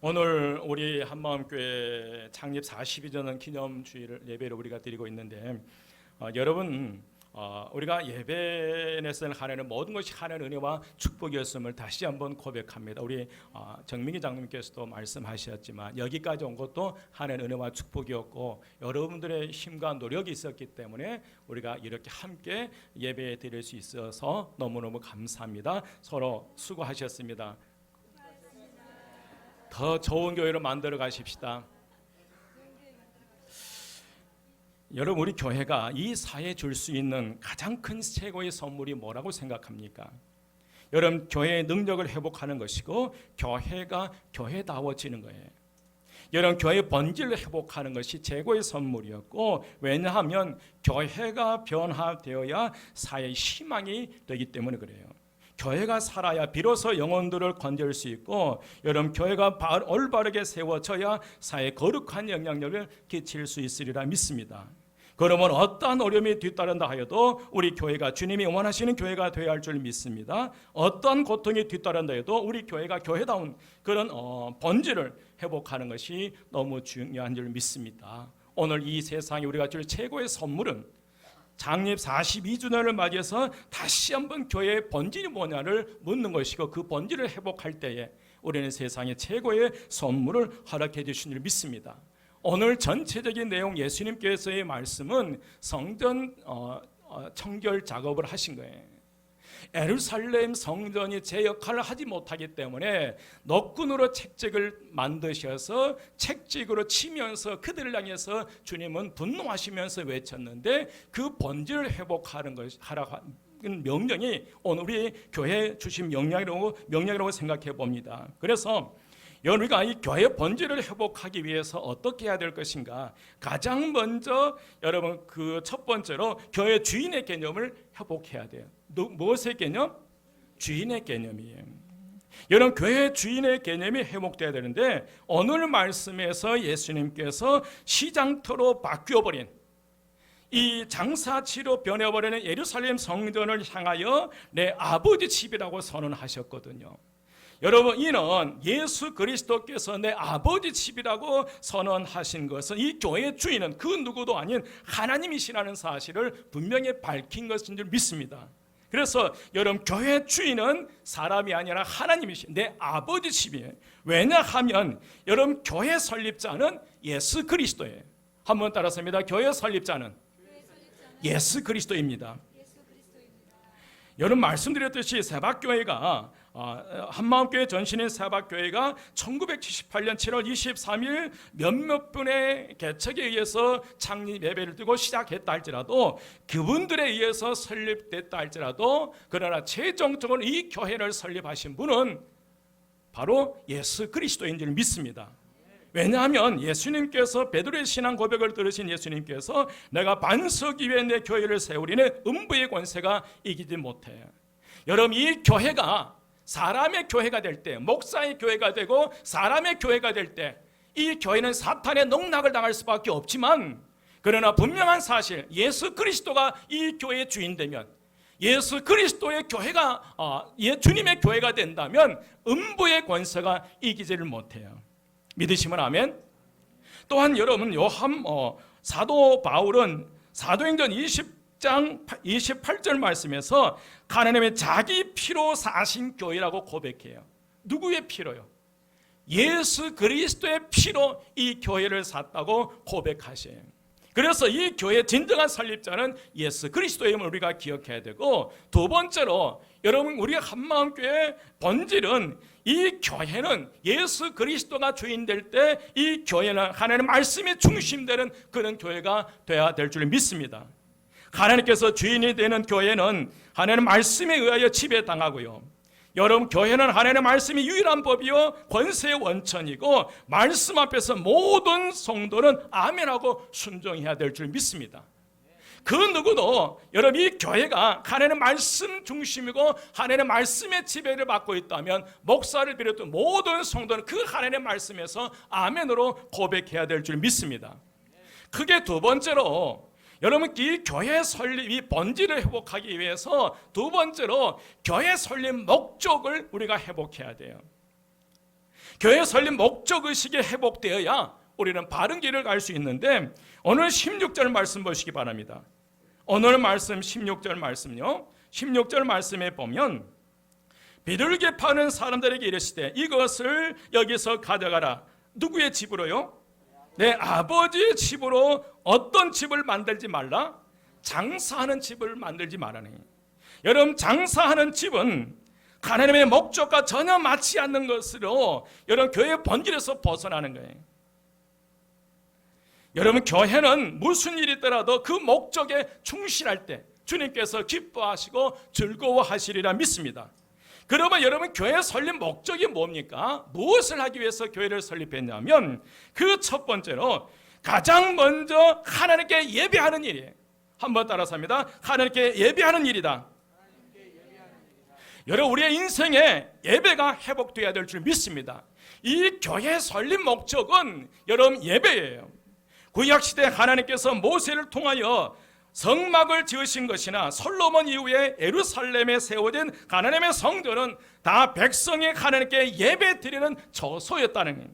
오늘 우리 한마음교회 창립 42주년 기념주일 예배를 우리가 드리고 있는데 여러분 우리가 예배에서 하나는 모든 것이 하나님의 은혜와 축복이었음을 다시 한번 고백합니다. 우리 정민기 장로님께서도 말씀하셨지만 여기까지 온 것도 하나님의 은혜와 축복이었고 여러분들의 힘과 노력이 있었기 때문에 우리가 이렇게 함께 예배 드릴 수 있어서 너무너무 감사합니다. 서로 수고하셨습니다. 더 좋은 교회로 만들어 가십시다. 여러분, 우리 교회가 이 사회에 줄 수 있는 가장 큰 최고의 선물이 뭐라고 생각합니까? 여러분, 교회의 능력을 회복하는 것이고 교회가 교회다워지는 거예요. 여러분, 교회의 본질을 회복하는 것이 최고의 선물이었고, 왜냐하면 교회가 변화되어야 사회의 희망이 되기 때문에 그래요. 교회가 살아야 비로소 영혼들을 건질 수 있고, 여러분, 교회가 올바르게 세워져야 사회에 거룩한 영향력을 끼칠 수 있으리라 믿습니다. 그러면 어떠한 어려움이 뒤따른다 하여도 우리 교회가 주님이 원하시는 교회가 되어야 할 줄 믿습니다. 어떠한 고통이 뒤따른다 해도 우리 교회가 교회다운 그런 본질을 회복하는 것이 너무 중요한 줄 믿습니다. 오늘 이 세상에 우리가 줄 최고의 선물은 창립 42주년을 맞이해서 다시 한번 교회의 본질이 뭐냐를 묻는 것이고, 그 본질을 회복할 때에 우리는 세상의 최고의 선물을 허락해 주신 줄 믿습니다. 오늘 전체적인 내용, 예수님께서의 말씀은 성전 청결 작업을 하신 거예요. 예루살렘 성전이 제 역할을 하지 못하기 때문에 노끈으로 책찍을 만드셔서 책찍으로 치면서 그들을 향해서 주님은 분노하시면서 외쳤는데, 그 본질을 회복하는 것이 하라는 명령이 오늘 우리 교회에 주신 명령이라고 생각해 봅니다. 그래서 우리가 이 교회 본질을 회복하기 위해서 어떻게 해야 될 것인가? 가장 먼저 여러분, 그 첫 번째로 교회 주인의 개념을 회복해야 돼요. 무엇의 개념? 주인의 개념이에요. 여러분, 교회 주인의 개념이 회복돼야 되는데, 오늘 말씀에서 예수님께서 시장터로 바뀌어버린 이 장사치로 변해버리는 예루살렘 성전을 향하여 내 아버지 집이라고 선언하셨거든요. 여러분, 이는 예수 그리스도께서 내 아버지 집이라고 선언하신 것은 이 교회의 주인은 그 누구도 아닌 하나님이시라는 사실을 분명히 밝힌 것인 줄 믿습니다. 그래서 여러분, 교회의 주인은 사람이 아니라 하나님이신 내 아버지 집이에요. 왜냐하면 여러분, 교회 설립자는 예수 그리스도예요. 한번 따라서입니다. 교회 설립자는 예수 그리스도입니다. 여러분, 말씀드렸듯이 세박교회가 한마음교회 전신인 세박교회가 1978년 7월 23일 몇몇 분의 개척에 의해서 창립 예배를 드리고 시작했다 할지라도, 그분들에 의해서 설립됐다 할지라도, 그러나 최종적으로 이 교회를 설립하신 분은 바로 예수 그리스도인 줄 믿습니다. 왜냐하면 예수님께서 베드로의 신앙 고백을 들으신 예수님께서 내가 반석 위에 내 교회를 세우리니 음부의 권세가 이기지 못해. 여러분, 이 교회가 사람의 교회가 될 때, 목사의 교회가 되고 사람의 교회가 될 때, 이 교회는 사탄의 농락을 당할 수밖에 없지만, 그러나 분명한 사실, 예수 그리스도가 이 교회의 주인 되면, 예수 그리스도의 교회가 주님의 교회가 된다면 음부의 권세가 이기지를 못해요. 믿으시면 아멘. 또한 여러분, 사도 바울은 사도행전 20장 28절 말씀에서 하나님의 자기 피로 사신 교회라고 고백해요. 누구의 피로요? 예수 그리스도의 피로 이 교회를 샀다고 고백하셔요. 그래서 이 교회의 진정한 설립자는 예수 그리스도임을 우리가 기억해야 되고, 두 번째로 여러분, 우리가 한마음교회의 본질은 이 교회는 예수 그리스도가 주인 될 때 이 교회는 하나님의 말씀이 중심되는 그런 교회가 되어야 될 줄 믿습니다. 하나님께서 주인이 되는 교회는 하나님의 말씀에 의하여 지배당하고요, 여러분, 교회는 하나님의 말씀이 유일한 법이요 권세의 원천이고, 말씀 앞에서 모든 성도는 아멘하고 순종해야 될 줄 믿습니다. 그 누구도 여러분, 이 교회가 하나님의 말씀 중심이고 하나님의 말씀의 지배를 받고 있다면 목사를 비롯한 모든 성도는 그 하나님의 말씀에서 아멘으로 고백해야 될 줄 믿습니다. 크게 두 번째로 여러분, 이 교회 설립이 본질을 회복하기 위해서 두 번째로 교회 설립 목적을 우리가 회복해야 돼요. 교회 설립 목적의식이 회복되어야 우리는 바른 길을 갈 수 있는데, 오늘 16절 말씀 보시기 바랍니다. 오늘 말씀 16절 말씀요, 16절 말씀에 보면 비둘기 파는 사람들에게 이르시되 이것을 여기서 가져가라. 누구의 집으로요? 내 아버지의 집으로. 어떤 집을 만들지 말라? 장사하는 집을 만들지 말라니. 여러분, 장사하는 집은 하나님의 목적과 전혀 맞지 않는 것으로 여러분 교회의 본질에서 벗어나는 거예요. 여러분, 교회는 무슨 일이 있더라도 그 목적에 충실할 때 주님께서 기뻐하시고 즐거워하시리라 믿습니다. 그러면 여러분, 교회 설립 목적이 뭡니까? 무엇을 하기 위해서 교회를 설립했냐면 그 첫 번째로 가장 먼저 하나님께 예배하는 일이에요. 한번 따라서 합니다. 하나님께 예배하는 일이다. 여러분, 우리의 인생에 예배가 회복되어야 될 줄 믿습니다. 이 교회 설립 목적은 여러분 예배예요. 구약시대 하나님께서 모세를 통하여 성막을 지으신 것이나 솔로몬 이후에 예루살렘에 세워진 하나님의 성전은 다 백성이 하나님께 예배 드리는 처소였다는 거예요.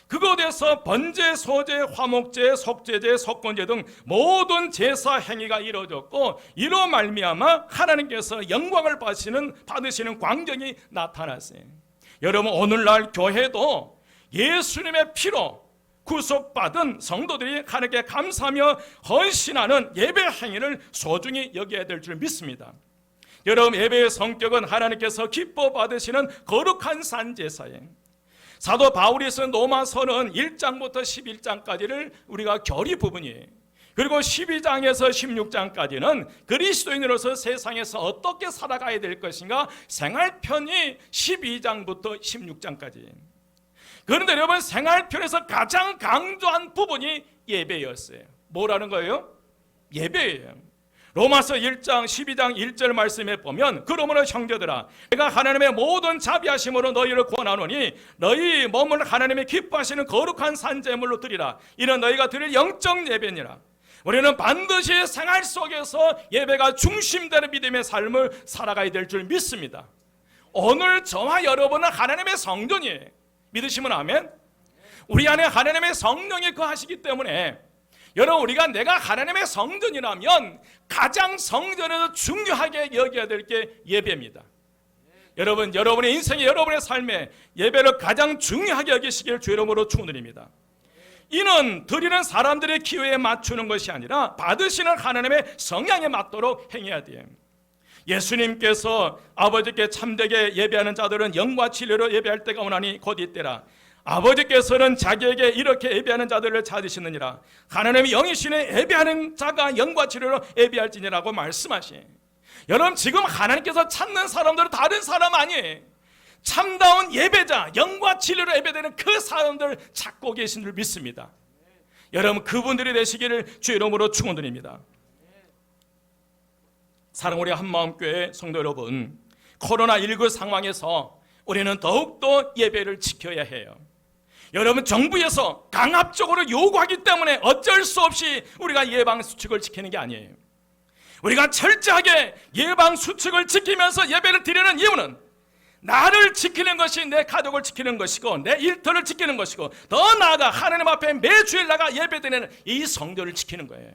그곳에서 번제, 소제, 화목제, 속죄제, 속건제 등 모든 제사 행위가 이루어졌고, 이로 말미암아 하나님께서 영광을 받으시는 광경이 나타났어요. 여러분, 오늘날 교회도 예수님의 피로 구속받은 성도들이 하나님께 감사하며 헌신하는 예배 행위를 소중히 여겨야 될 줄 믿습니다. 여러분, 예배의 성격은 하나님께서 기뻐 받으시는 거룩한 산제사예요. 사도 바울이 쓴 로마서는 1장부터 11장까지를 우리가 교리 부분이에요. 그리고 12장에서 16장까지는 그리스도인으로서 세상에서 어떻게 살아가야 될 것인가 생활편이 12장부터 16장까지예요. 그런데 여러분, 생활편에서 가장 강조한 부분이 예배였어요. 뭐라는 거예요? 예배예요. 로마서 1장 12장 1절 말씀에 보면 그러므로 형제들아, 내가 하나님의 모든 자비하심으로 너희를 권하노니 너희 몸을 하나님의 기뻐하시는 거룩한 산제물로 드리라. 이는 너희가 드릴 영적 예배니라. 우리는 반드시 생활 속에서 예배가 중심되는 믿음의 삶을 살아가야 될 줄 믿습니다. 오늘 저와 여러분은 하나님의 성전이에요. 믿으시면 아멘. 우리 안에 하나님의 성령이 거하시기 때문에 여러분, 우리가 내가 하나님의 성전이라면 가장 성전에서 중요하게 여겨야 될 게 예배입니다. 여러분, 여러분의 인생에, 여러분의 삶에 예배를 가장 중요하게 여기시길 주의 이름으로 축원드립니다. 이는 드리는 사람들의 기호에 맞추는 것이 아니라 받으시는 하나님의 성향에 맞도록 행해야 돼요. 예수님께서 아버지께 참되게 예배하는 자들은 영과 진리로 예배할 때가 오나니 곧 이때라. 아버지께서는 자기에게 이렇게 예배하는 자들을 찾으시느니라. 하나님의 영이시네 예배하는 자가 영과 진리로 예배할지니라고 말씀하시네. 여러분, 지금 하나님께서 찾는 사람들은 다른 사람 아니에요. 참다운 예배자, 영과 진리로 예배되는 그 사람들 찾고 계신 줄 믿습니다. 여러분, 그분들이 되시기를 주의 이름으로 축원드립니다. 사랑, 우리 한마음교회 성도 여러분, 코로나19 상황에서 우리는 더욱더 예배를 지켜야 해요. 여러분, 정부에서 강압적으로 요구하기 때문에 어쩔 수 없이 우리가 예방수칙을 지키는 게 아니에요. 우리가 철저하게 예방수칙을 지키면서 예배를 드리는 이유는 나를 지키는 것이 내 가족을 지키는 것이고 내 일터를 지키는 것이고 더 나아가 하나님 앞에 매주일 나가 예배드리는 이 성도를 지키는 거예요.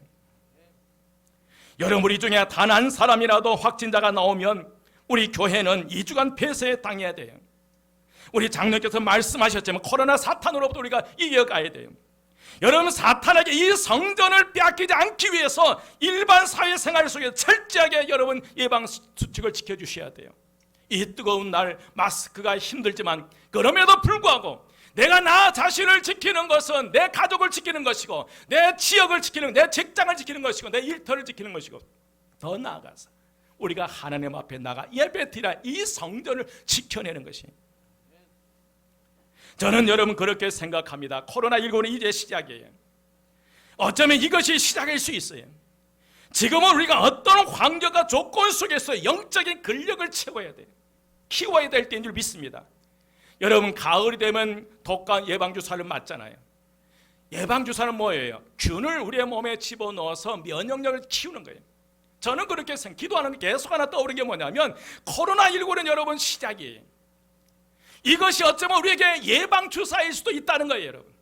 여러분, 우리 중에 단 한 사람이라도 확진자가 나오면 우리 교회는 2주간 폐쇄에 당해야 돼요. 우리 장로께서 말씀하셨지만 코로나 사탄으로부터 우리가 이겨가야 돼요. 여러분, 사탄에게 이 성전을 빼앗기지 않기 위해서 일반 사회생활 속에서 철저하게 여러분 예방수칙을 지켜주셔야 돼요. 이 뜨거운 날 마스크가 힘들지만 그럼에도 불구하고 내가 나 자신을 지키는 것은 내 가족을 지키는 것이고 내 지역을 지키는, 내 직장을 지키는 것이고 내 일터를 지키는 것이고 더 나아가서 우리가 하나님 앞에 나가 예배드리라 이 성전을 지켜내는 것이, 저는 여러분 그렇게 생각합니다. 코로나19는 이제 시작이에요. 어쩌면 이것이 시작일 수 있어요. 지금은 우리가 어떤 환경과 조건 속에서 영적인 근력을 채워야 돼요. 키워야 될 때인 줄 믿습니다. 여러분, 가을이 되면 독감 예방주사를 맞잖아요. 예방주사는 뭐예요? 균을 우리의 몸에 집어넣어서 면역력을 키우는 거예요. 저는 그렇게 기도하는 게 계속 하나 떠오르는 게 뭐냐면 코로나19는 여러분 시작이에요. 이것이 어쩌면 우리에게 예방주사일 수도 있다는 거예요, 여러분.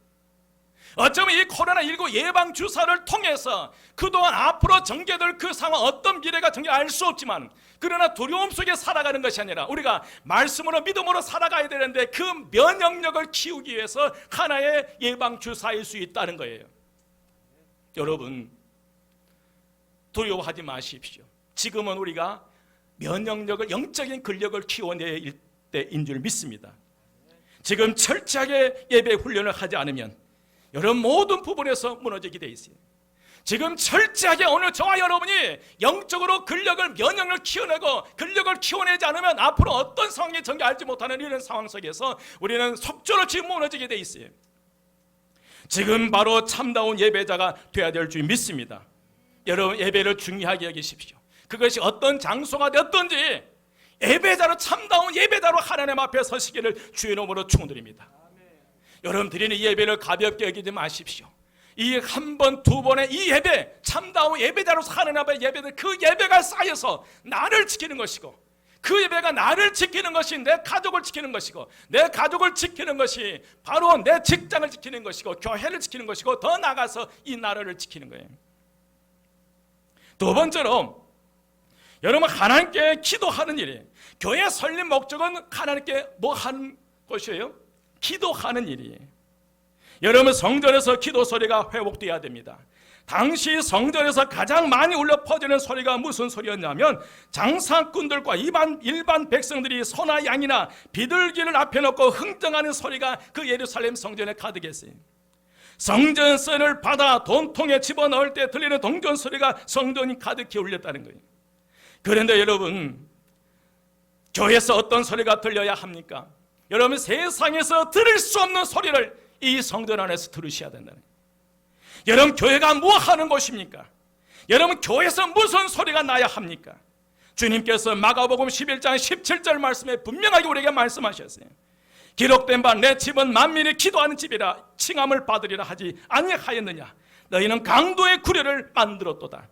어쩌면 이 코로나19 예방주사를 통해서 그동안 앞으로 전개될 그 상황, 어떤 미래가 전개 알 수 없지만, 그러나 두려움 속에 살아가는 것이 아니라 우리가 말씀으로 믿음으로 살아가야 되는데 그 면역력을 키우기 위해서 하나의 예방주사일 수 있다는 거예요. 여러분, 두려워하지 마십시오. 지금은 우리가 면역력을, 영적인 근력을 키워낼 때인 줄 믿습니다. 지금 철저하게 예배 훈련을 하지 않으면 여러분 모든 부분에서 무너지게 돼 있어요. 지금 철저하게 오늘 저와 여러분이 영적으로 근력을, 면역력을 키워내고 근력을 키워내지 않으면 앞으로 어떤 상황이 전개 알지 못하는 이런 상황 속에서 우리는 속절로 지금 무너지게 돼 있어요. 지금 바로 참다운 예배자가 되어야 될 줄 믿습니다. 여러분, 예배를 중요하게 여기십시오. 그것이 어떤 장소가 되었든지 예배자로, 참다운 예배자로 하나님 앞에 서시기를 주의 이름으로 축원드립니다. 여러분, 드리는 예배를 가볍게 여기지 마십시오. 이 한 번, 두 번의 이 예배, 참다운 예배자로서 하나님 앞에 예배들, 그 예배가 쌓여서 나를 지키는 것이고, 그 예배가 나를 지키는 것이 내 가족을 지키는 것이고, 내 가족을 지키는 것이 바로 내 직장을 지키는 것이고, 교회를 지키는 것이고, 더 나아가서 이 나라를 지키는 거예요. 두 번째로, 여러분, 하나님께 기도하는 일이, 교회 설립 목적은 하나님께 뭐 하는 것이에요? 기도하는 일이에요. 여러분, 성전에서 기도 소리가 회복되어야 됩니다. 당시 성전에서 가장 많이 울려 퍼지는 소리가 무슨 소리였냐면, 장사꾼들과 일반 백성들이 소나 양이나 비둘기를 앞에 놓고 흥정하는 소리가 그 예루살렘 성전에 가득했어요. 성전세를 받아 돈통에 집어넣을 때 들리는 동전 소리가 성전이 가득히 울렸다는 거예요. 그런데 여러분, 교회에서 어떤 소리가 들려야 합니까? 여러분, 세상에서 들을 수 없는 소리를 이 성전 안에서 들으셔야 된다는 거예요. 여러분, 교회가 뭐 하는 곳입니까? 여러분, 교회에서 무슨 소리가 나야 합니까? 주님께서 마가복음 11장 17절 말씀에 분명하게 우리에게 말씀하셨어요. 기록된 바 내 집은 만민이 기도하는 집이라 칭함을 받으리라 하지 아니하였느냐? 너희는 강도의 구례를 만들었도다.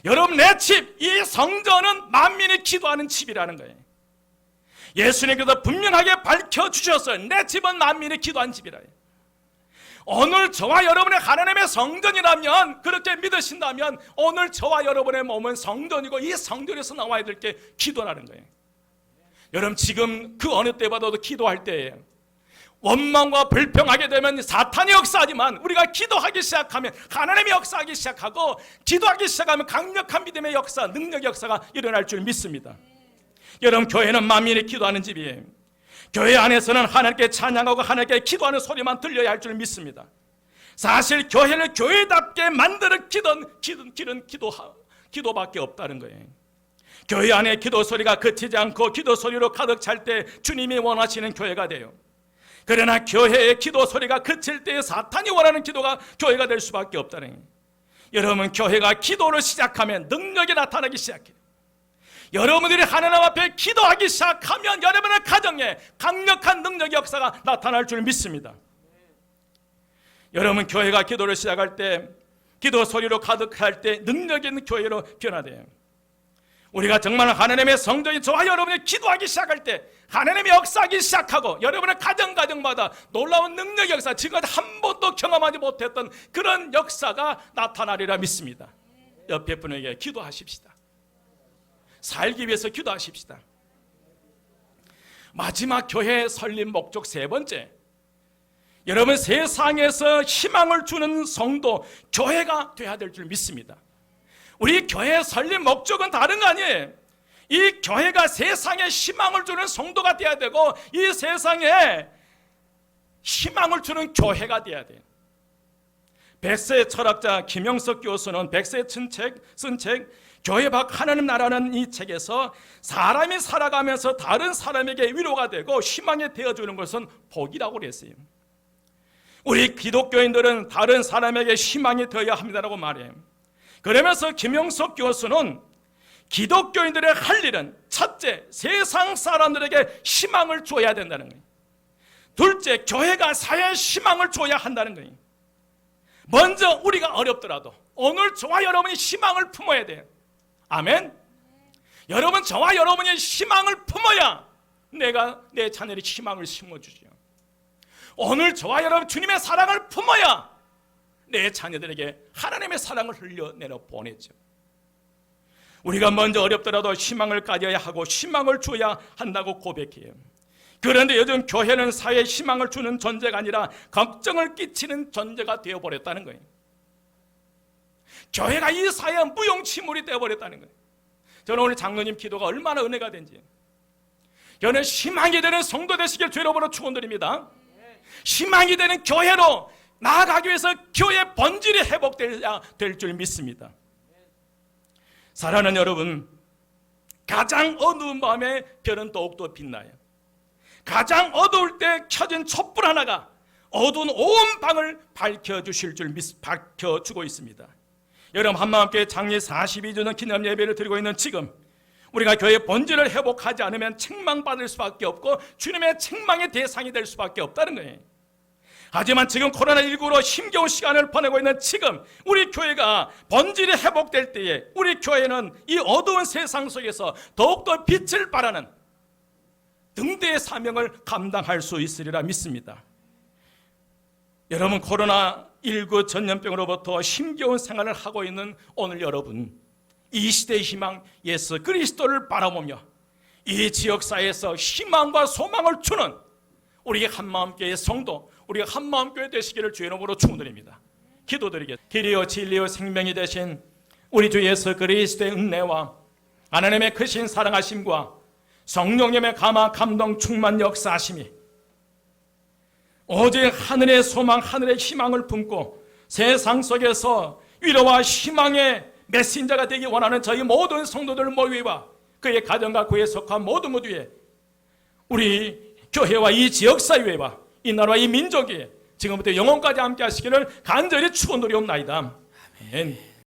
여러분, 내 집, 이 성전은 만민이 기도하는 집이라는 거예요. 예수님께서 분명하게 밝혀주셨어요. 내 집은 만민이 기도한 집이라. 오늘 저와 여러분의 하나님의 성전이라면, 그렇게 믿으신다면 오늘 저와 여러분의 몸은 성전이고 이 성전에서 나와야 될 게 기도라는 거예요. 여러분, 지금 그 어느 때보다도 기도할 때에 원망과 불평하게 되면 사탄이 역사하지만, 우리가 기도하기 시작하면 하나님이 역사하기 시작하고, 기도하기 시작하면 강력한 믿음의 역사, 능력의 역사가 일어날 줄 믿습니다. 여러분, 교회는 만민이 기도하는 집이에요. 교회 안에서는 하나님께 찬양하고 하나님께 기도하는 소리만 들려야 할 줄 믿습니다. 사실 교회를 교회답게 만드는 길은 기도밖에 없다는 거예요. 교회 안에 기도 소리가 그치지 않고 기도 소리로 가득 찰 때 주님이 원하시는 교회가 돼요. 그러나 교회의 기도 소리가 그칠 때 사탄이 원하는 기도가 교회가 될 수밖에 없다는 거예요. 여러분, 교회가 기도를 시작하면 능력이 나타나기 시작해요. 여러분들이 하나님 앞에 기도하기 시작하면 여러분의 가정에 강력한 능력의 역사가 나타날 줄 믿습니다. 여러분, 교회가 기도를 시작할 때, 기도 소리로 가득할 때 능력 있는 교회로 변화돼요. 우리가 정말 하나님의 성전이 저와 여러분이 기도하기 시작할 때 하나님의 역사하기 시작하고, 여러분의 가정마다 놀라운 능력의 역사, 지금까지 한 번도 경험하지 못했던 그런 역사가 나타나리라 믿습니다. 옆에 분에게 기도하십시다. 살기 위해서 기도하십시다. 마지막 교회 설립 목적 세 번째, 여러분, 세상에서 희망을 주는 성도, 교회가 되어야 될 줄 믿습니다. 우리 교회 설립 목적은 다른 거 아니에요. 이 교회가 세상에 희망을 주는 성도가 되어야 되고, 이 세상에 희망을 주는 교회가 되어야 돼요. 백세 철학자 김영석 교수는 백세 쓴 책 교회 밖 하나님 나라는 이 책에서, 사람이 살아가면서 다른 사람에게 위로가 되고 희망이 되어주는 것은 복이라고 그랬어요. 우리 기독교인들은 다른 사람에게 희망이 되어야 합니다라고 말해요. 그러면서 김영석 교수는 기독교인들의 할 일은, 첫째, 세상 사람들에게 희망을 줘야 된다는 거예요. 둘째, 교회가 사회에 희망을 줘야 한다는 거예요. 먼저 우리가 어렵더라도 오늘 저와 여러분이 희망을 품어야 돼요. 아멘. 여러분, 저와 여러분이 희망을 품어야 내가 내 자녀의 희망을 심어주죠. 오늘 저와 여러분 주님의 사랑을 품어야 내 자녀들에게 하나님의 사랑을 흘려내려 보내죠. 우리가 먼저 어렵더라도 희망을 가져야 하고 희망을 줘야 한다고 고백해요. 그런데 요즘 교회는 사회에 희망을 주는 존재가 아니라 걱정을 끼치는 존재가 되어버렸다는 거예요. 교회가 이 사회의 무용지물이 되어버렸다는 거예요. 저는 오늘 장로님 기도가 얼마나 은혜가 된지, 저는 희망이 되는 성도 되시길 주의 이름으로 축원드립니다. 희망이 되는 교회로 나아가기 위해서 교회의 본질이 회복돼야 될 줄 믿습니다. 사랑하는 여러분, 가장 어두운 밤에 별은 더욱더 빛나요. 가장 어두울 때 켜진 촛불 하나가 어두운 온 방을 밝혀주고 있습니다. 여러분, 한마음교회 장례 42주년 기념 예배를 드리고 있는 지금 우리가 교회의 본질을 회복하지 않으면 책망받을 수밖에 없고 주님의 책망의 대상이 될 수밖에 없다는 거예요. 하지만 지금 코로나19로 힘겨운 시간을 보내고 있는 지금 우리 교회가 본질이 회복될 때에 우리 교회는 이 어두운 세상 속에서 더욱더 빛을 발하는 등대의 사명을 감당할 수 있으리라 믿습니다. 여러분, 코로나19 전염병으로부터 힘겨운 생활을 하고 있는 오늘 여러분, 이 시대의 희망 예수 그리스도를 바라보며 이 지역사회에서 희망과 소망을 주는 우리 한마음교회 성도, 우리 한마음교회 되시기를 주의 이름으로 축원드립니다. 기도드리겠습니다. 길이요 진리요 생명이 되신 우리 주 예수 그리스도의 은혜와 하나님의 크신 사랑하심과 성령님의 감화 감동 충만 역사하심이 오직 하늘의 소망, 하늘의 희망을 품고 세상 속에서 위로와 희망의 메신저가 되기 원하는 저희 모든 성도들 모두와 그의 가정과 그에 속한 모든 모두에 우리 교회와 이 지역사회와 이 나라와 이 민족이 지금부터 영원까지 함께 하시기를 간절히 축원드리옵나이다. 아멘.